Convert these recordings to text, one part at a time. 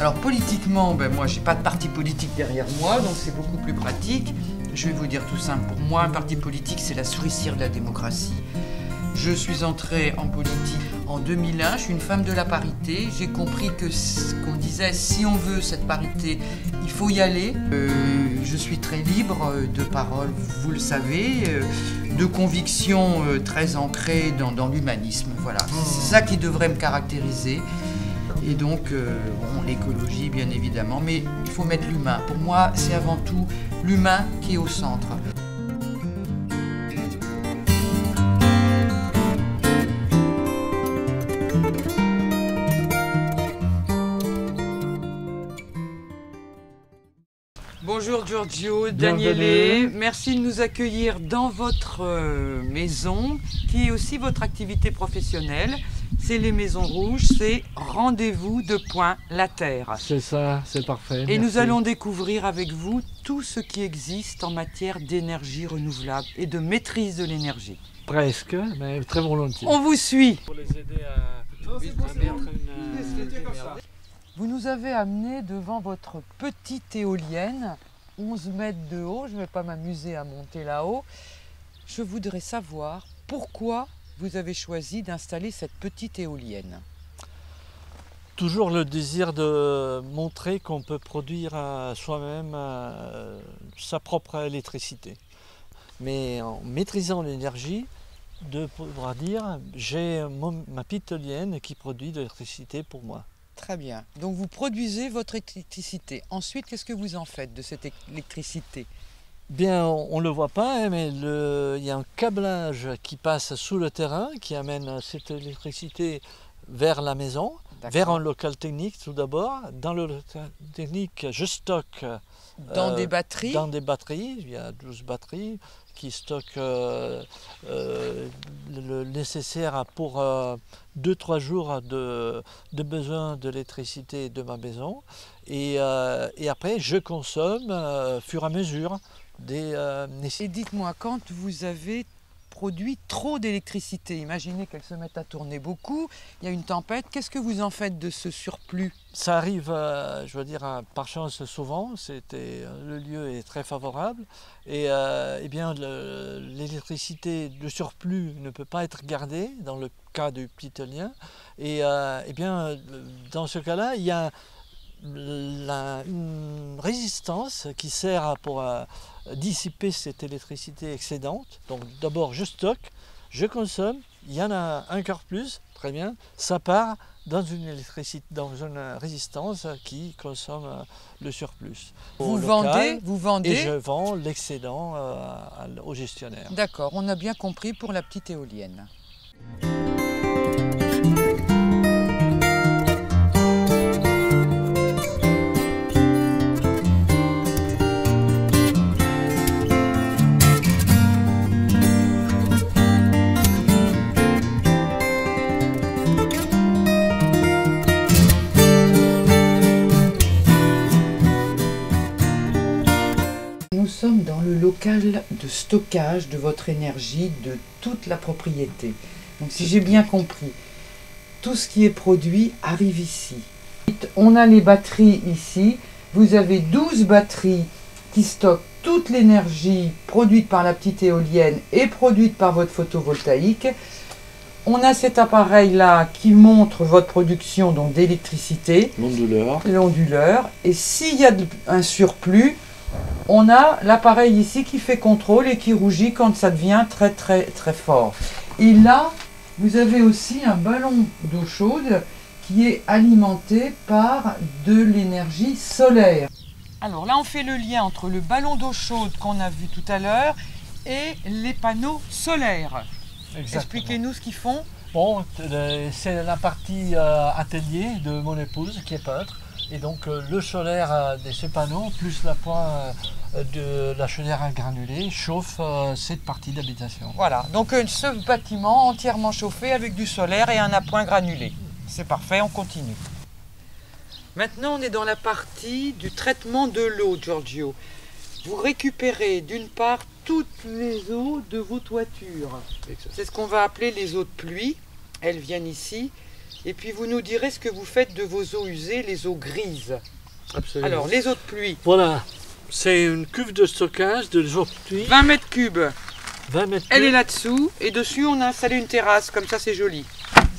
Alors politiquement, moi j'ai pas de parti politique derrière moi, donc c'est beaucoup plus pratique. Je vais vous dire tout simple, pour moi un parti politique c'est la souricière de la démocratie. Je suis entrée en politique en 2001, je suis une femme de la parité. J'ai compris que qu'on disait si on veut cette parité, il faut y aller. Je suis très libre de parole, vous le savez, de convictions très ancrées dans l'humanisme. Voilà, c'est ça qui devrait me caractériser. Et donc, l'écologie bien évidemment, mais il faut mettre l'humain. Pour moi, c'est avant tout l'humain qui est au centre. Bonjour Giorgio, Daniele, merci de nous accueillir dans votre maison, qui est aussi votre activité professionnelle. C'est les Maisons Rouges, c'est Rendez-vous de Point la Terre. C'est ça, c'est parfait. Et nous allons découvrir avec vous tout ce qui existe en matière d'énergie renouvelable et de maîtrise de l'énergie. Presque, mais très volontiers. On vous suit. Pour les aider à mettre une... Vous nous avez amené devant votre petite éolienne, 11 mètres de haut. Je ne vais pas m'amuser à monter là-haut. Je voudrais savoir pourquoi vous avez choisi d'installer cette petite éolienne. Toujours le désir de montrer qu'on peut produire soi-même sa propre électricité. Mais en maîtrisant l'énergie, de pouvoir dire j'ai ma petite éolienne qui produit de l'électricité pour moi. Très bien. Donc vous produisez votre électricité. Ensuite, qu'est-ce que vous en faites de cette électricité ? Bien, on ne le voit pas, hein, mais il y a un câblage qui passe sous le terrain, qui amène cette électricité vers la maison, vers un local technique tout d'abord. Dans le local technique, je stocke dans des batteries. Dans des batteries, il y a 12 batteries qui stockent le nécessaire pour 2-3 jours de besoin d'électricité de ma maison. Et après, je consomme fur et à mesure. Et dites-moi, quand vous avez produit trop d'électricité, imaginez qu'elle se mette à tourner beaucoup, il y a une tempête, qu'est-ce que vous en faites de ce surplus? Ça arrive, je veux dire, par chance souvent, le lieu est très favorable et bien l'électricité de surplus ne peut pas être gardée dans le cas du petit éolien et bien dans ce cas-là, il y a une résistance qui sert pour dissiper cette électricité excédente. Donc d'abord je stocke, je consomme, il y en a encore plus, très bien, ça part dans une résistance qui consomme le surplus. Vous vendez et je vends l'excédent au gestionnaire. D'accord, on a bien compris pour la petite éolienne. Nous sommes dans le local de stockage de votre énergie, de toute la propriété. Donc si j'ai bien compris, tout ce qui est produit arrive ici. On a les batteries ici. Vous avez 12 batteries qui stockent toute l'énergie produite par la petite éolienne et produite par votre photovoltaïque. On a cet appareil-là qui montre votre production d'électricité. L'onduleur. Et s'il y a un surplus, on a l'appareil ici qui fait contrôle et qui rougit quand ça devient très très très fort. Et là, vous avez aussi un ballon d'eau chaude qui est alimenté par de l'énergie solaire. Alors là, on fait le lien entre le ballon d'eau chaude qu'on a vu tout à l'heure et les panneaux solaires. Expliquez-nous ce qu'ils font. Bon, c'est la partie atelier de mon épouse qui est peintre. Et donc le solaire de ces panneaux, plus la pointe de la chaudière à granulés, chauffe cette partie d'habitation. Voilà, donc ce bâtiment entièrement chauffé avec du solaire et un appoint granulé. C'est parfait, on continue. Maintenant, on est dans la partie du traitement de l'eau, Giorgio. Vous récupérez d'une part toutes les eaux de vos toitures. C'est ce qu'on va appeler les eaux de pluie. Elles viennent ici. Et puis vous nous direz ce que vous faites de vos eaux usées, les eaux grises. Absolument. Alors, les eaux de pluie. Voilà, c'est une cuve de stockage de eaux de pluie. 20 mètres cubes. 20 mètres cubes. Elle est là-dessous et dessus on a installé une terrasse, comme ça c'est joli.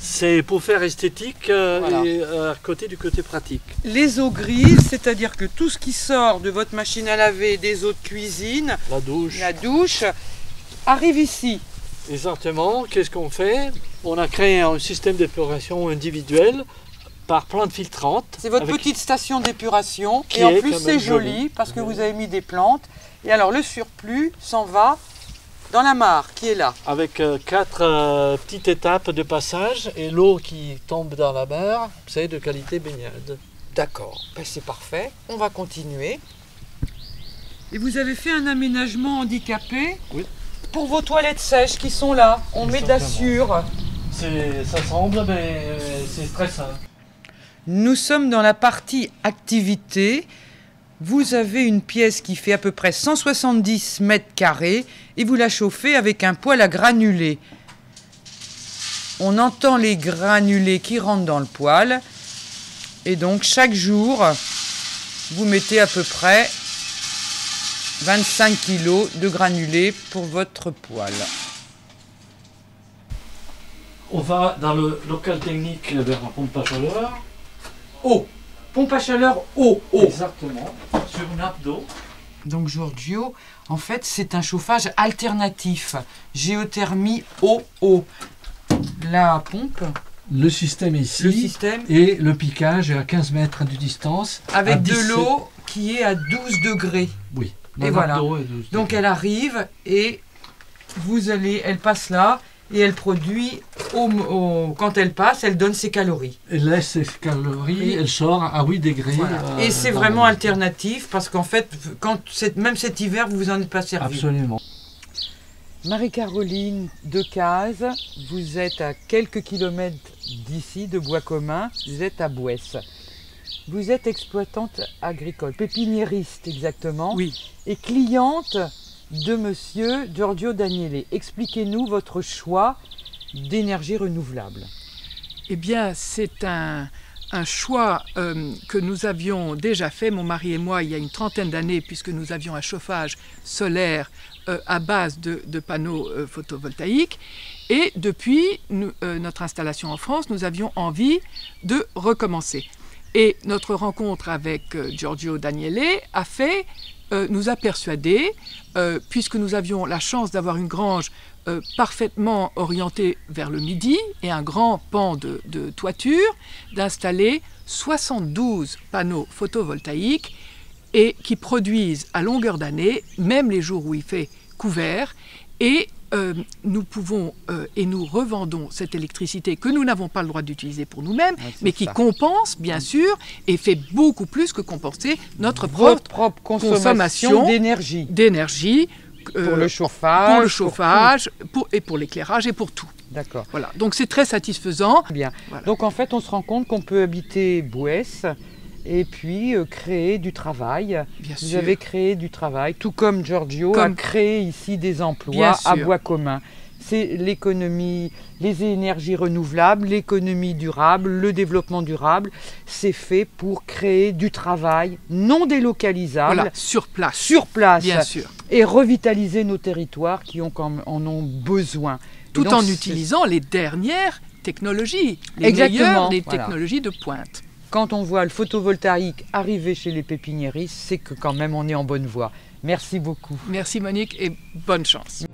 C'est pour faire esthétique Voilà. et à côté du côté pratique. Les eaux grises, c'est-à-dire que tout ce qui sort de votre machine à laver, des eaux de cuisine, La douche. arrive ici. Exactement. Qu'est-ce qu'on fait? On a créé un système d'épuration individuel par plante filtrante. C'est votre avec- petite station d'épuration Qui et en est plus quand c'est même joli joli. parce que vous avez mis des plantes. Et alors le surplus s'en va dans la mare qui est là. Avec 4 petites étapes de passage et l'eau qui tombe dans la mer, c'est de qualité baignade. D'accord, ben, c'est parfait. On va continuer. Et vous avez fait un aménagement handicapé Oui. pour vos toilettes sèches qui sont là. On met de la Exactement. sûre. Ça semble, mais c'est très simple. Nous sommes dans la partie activité. Vous avez une pièce qui fait à peu près 170 mètres carrés et vous la chauffez avec un poêle à granulés. On entend les granulés qui rentrent dans le poêle et donc chaque jour, vous mettez à peu près 25 kg de granulés pour votre poêle. On va dans le local technique vers la pompe à chaleur. Eau, pompe à chaleur, eau. Exactement. Sur une nappe d'eau. Donc Giorgio, en fait, c'est un chauffage alternatif. Géothermie eau. La pompe, Le système ici. le système, Et le piquage est à 15 mètres de distance. à avec de 17. l'eau qui est à 12 degrés. Oui. Et La voilà. nappe d'eau est 12 Donc degrés. elle arrive et elle passe là et elle produit, quand elle passe, elle donne ses calories. Elle laisse ses calories, Oui. elle sort à 8 degrés. Voilà. Et c'est dans vraiment le- alternatif parce qu'en fait, même cet hiver, vous vous en êtes pas servi. Absolument. Marie-Caroline Decazes, vous êtes à quelques kilomètres d'ici, de Bois Commun, vous êtes à Bouesse. Vous êtes exploitante agricole, pépiniériste exactement, Oui, et cliente de monsieur Giorgio Daniele. Expliquez-nous votre choix d'énergie renouvelable. eh bien, c'est un choix que nous avions déjà fait, mon mari et moi, il y a une trentaine d'années, puisque nous avions un chauffage solaire à base de panneaux photovoltaïques. Et depuis notre installation en France, nous avions envie de recommencer. Et notre rencontre avec Giorgio Daniele nous a persuadés, puisque nous avions la chance d'avoir une grange parfaitement orientée vers le midi et un grand pan de toiture, d'installer 72 panneaux photovoltaïques et qui produisent à longueur d'année, même les jours où il fait couvert, et nous pouvons et nous revendons cette électricité que nous n'avons pas le droit d'utiliser pour nous-mêmes, Ouais, c'est mais qui ça. compense, bien sûr, et fait beaucoup plus que compenser notre Votre propre propre consommation consommation d'énergie d'énergie pour le chauffage. pour le chauffage, et pour l'éclairage et pour tout. tout. D'accord. Voilà. Donc c'est très satisfaisant. Bien. Voilà. Donc en fait, on se rend compte qu'on peut habiter Bouesse et puis créer du travail. Bien Vous sûr. avez créé du travail, tout comme Giorgio a Comme- créé ici des emplois Bien à sûr. Bois Commun. C'est l'économie, les énergies renouvelables, l'économie durable, le développement durable. C'est fait pour créer du travail non délocalisable Voilà, sur place. sur place Bien sûr. et revitaliser nos territoires qui en ont besoin. Et Tout donc, en c'est- utilisant les dernières technologies, les Exactement, meilleures des voilà. technologies de pointe. Quand on voit le photovoltaïque arriver chez les pépiniéristes, c'est que quand même on est en bonne voie. Merci beaucoup. Merci Monique et bonne chance.